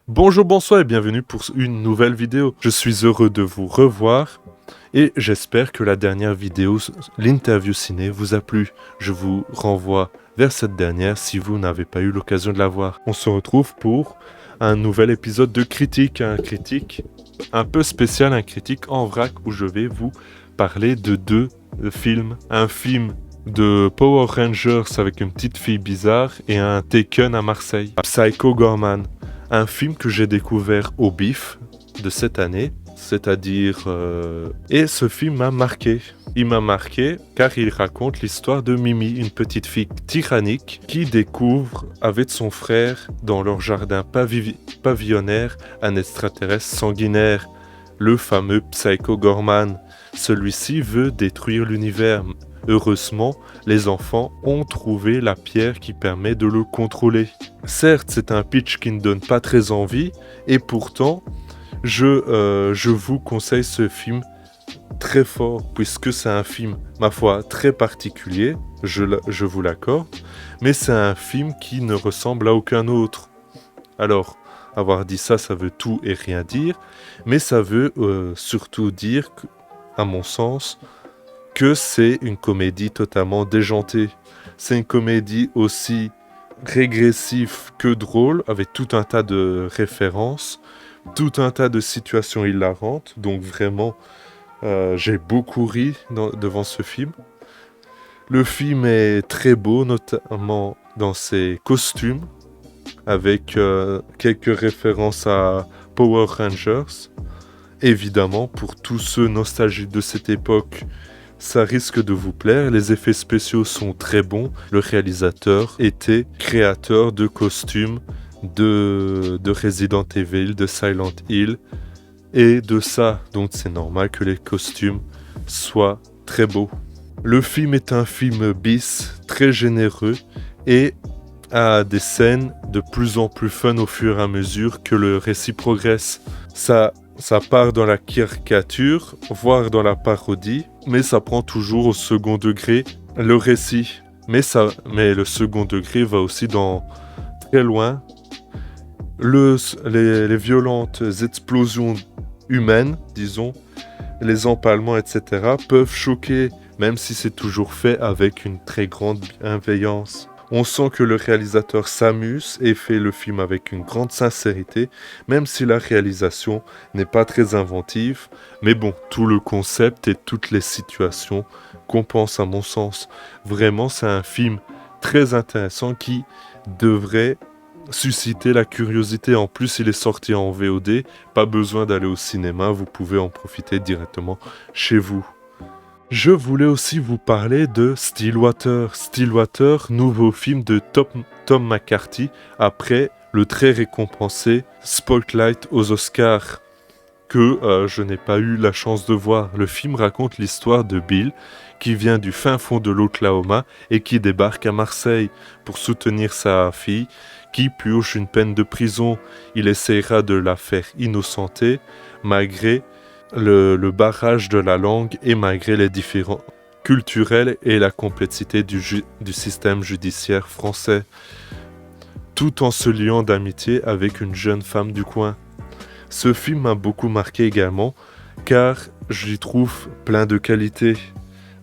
Bonjour, bonsoir et bienvenue pour une nouvelle vidéo. Je suis heureux de vous revoir et j'espère que la dernière vidéo, l'interview ciné, vous a plu. Je vous renvoie vers cette dernière si vous n'avez pas eu l'occasion de la voir. On se retrouve pour un nouvel épisode de critique, un critique un peu spécial, un critique en vrac où je vais vous parler de deux films. Un film de Power Rangers avec une petite fille bizarre et un Taken à Marseille. Psycho Gorman. Un film que j'ai découvert au BIF de cette année, c'est-à-dire... Et ce film m'a marqué. Il m'a marqué car il raconte l'histoire de Mimi, une petite fille tyrannique qui découvre avec son frère dans leur jardin pavillonnaire un extraterrestre sanguinaire, le fameux Psycho Gorman. Celui-ci veut détruire l'univers. Heureusement, les enfants ont trouvé la pierre qui permet de le contrôler. Certes, c'est un pitch qui ne donne pas très envie, et pourtant, je vous conseille ce film très fort, puisque c'est un film, ma foi, très particulier, je vous l'accorde, mais c'est un film qui ne ressemble à aucun autre. Alors, avoir dit ça, ça veut tout et rien dire, mais ça veut surtout dire, à mon sens, que c'est une comédie totalement déjantée. C'est une comédie aussi régressive que drôle, avec tout un tas de références, tout un tas de situations hilarantes. Donc vraiment, j'ai beaucoup ri devant ce film. Le film est très beau, notamment dans ses costumes, avec quelques références à Power Rangers. Évidemment, pour tous ceux nostalgiques de cette époque, ça risque de vous plaire, les effets spéciaux sont très bons. Le réalisateur était créateur de costumes de Resident Evil, de Silent Hill et de ça. Donc c'est normal que les costumes soient très beaux. Le film est un film bis, très généreux et a des scènes de plus en plus fun au fur et à mesure que le récit progresse. Ça part dans la caricature, voire dans la parodie, mais ça prend toujours au second degré le récit. Mais le second degré va aussi dans très loin. Les violentes explosions humaines, disons, les empalements, etc., peuvent choquer, même si c'est toujours fait avec une très grande bienveillance. On sent que le réalisateur s'amuse et fait le film avec une grande sincérité, même si la réalisation n'est pas très inventive. Mais bon, tout le concept et toutes les situations compensent à mon sens. Vraiment, c'est un film très intéressant qui devrait susciter la curiosité. En plus, il est sorti en VOD, pas besoin d'aller au cinéma, vous pouvez en profiter directement chez vous. Je voulais aussi vous parler de Stillwater. Stillwater, nouveau film de Tom McCarthy après le très récompensé Spotlight aux Oscars que je n'ai pas eu la chance de voir. Le film raconte l'histoire de Bill qui vient du fin fond de l'Oklahoma et qui débarque à Marseille pour soutenir sa fille qui purge une peine de prison. Il essaiera de la faire innocenter malgré le barrage de la langue et malgré les différends culturels et la complexité du système judiciaire français, tout en se liant d'amitié avec une jeune femme du coin. Ce film m'a beaucoup marqué également, car j'y trouve plein de qualités,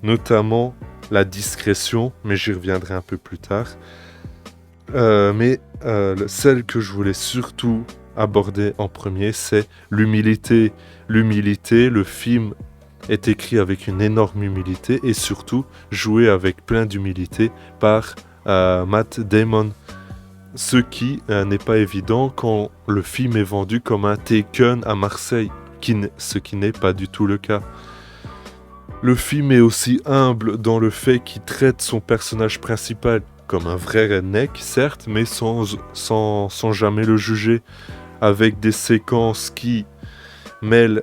notamment la discrétion, mais j'y reviendrai un peu plus tard. Celle que je voulais surtout aborder en premier, c'est l'humilité. L'humilité, le film est écrit avec une énorme humilité et surtout joué avec plein d'humilité par Matt Damon. Ce qui n'est pas évident quand le film est vendu comme un Taken à Marseille, ce qui n'est pas du tout le cas. Le film est aussi humble dans le fait qu'il traite son personnage principal comme un vrai redneck, certes, mais sans jamais le juger, avec des séquences qui mêlent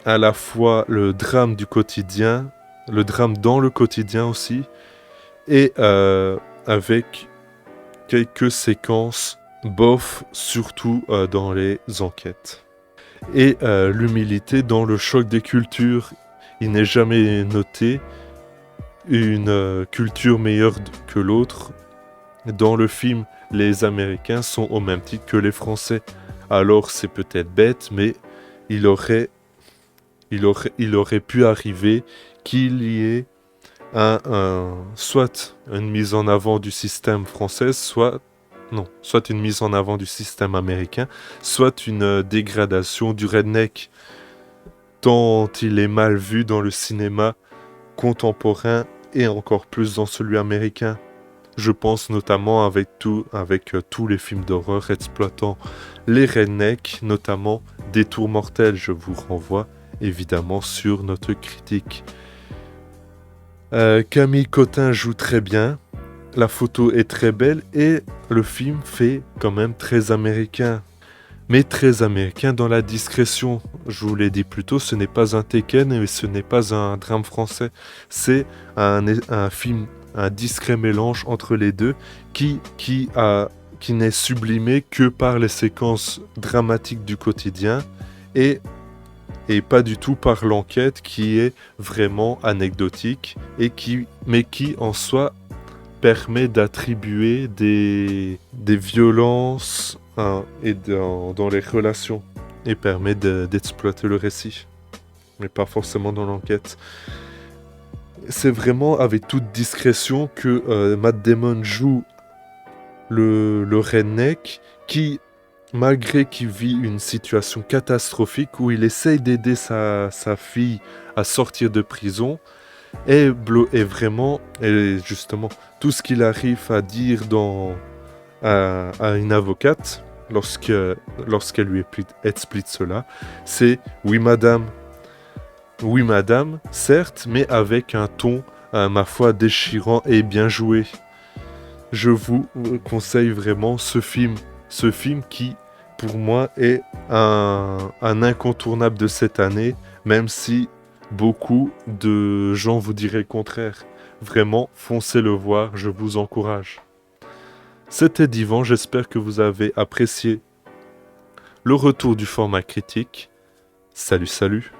à la fois le drame du quotidien, le drame dans le quotidien aussi, et avec quelques séquences bof, surtout dans les enquêtes. Et l'humilité dans le choc des cultures. Il n'est jamais noté une culture meilleure que l'autre. Dans le film, les Américains sont au même titre que les Français. alors c'est peut-être bête, mais il aurait pu arriver qu'il y ait soit une mise en avant du système français, soit une mise en avant du système américain, soit une dégradation du redneck, tant il est mal vu dans le cinéma contemporain et encore plus dans celui américain. Je pense notamment avec tous les films d'horreur exploitant les rednecks, notamment Détour mortel. Je vous renvoie évidemment sur notre critique. Camille Cotin joue très bien, la photo est très belle et le film fait quand même très américain. Mais très américain dans la discrétion. Je vous l'ai dit plus tôt, ce n'est pas un Tekken et ce n'est pas un drame français. C'est un film, un discret mélange entre les deux qui n'est sublimé que par les séquences dramatiques du quotidien et pas du tout par l'enquête qui est vraiment anecdotique mais qui en soi permet d'attribuer des violences et dans les relations et permet d'exploiter le récit, mais pas forcément dans l'enquête. C'est vraiment avec toute discrétion que Matt Damon joue le redneck qui, malgré qu'il vit une situation catastrophique où il essaye d'aider sa fille à sortir de prison, et vraiment, et justement, tout ce qu'il arrive à dire à une avocate, lorsqu'elle lui explique cela, c'est « oui madame, certes, mais avec un ton, ma foi, déchirant et bien joué. » Je vous conseille vraiment ce film qui, pour moi, est un incontournable de cette année, même si beaucoup de gens vous diraient le contraire. Vraiment, foncez le voir, je vous encourage. C'était Divan, j'espère que vous avez apprécié le retour du format critique. Salut, salut!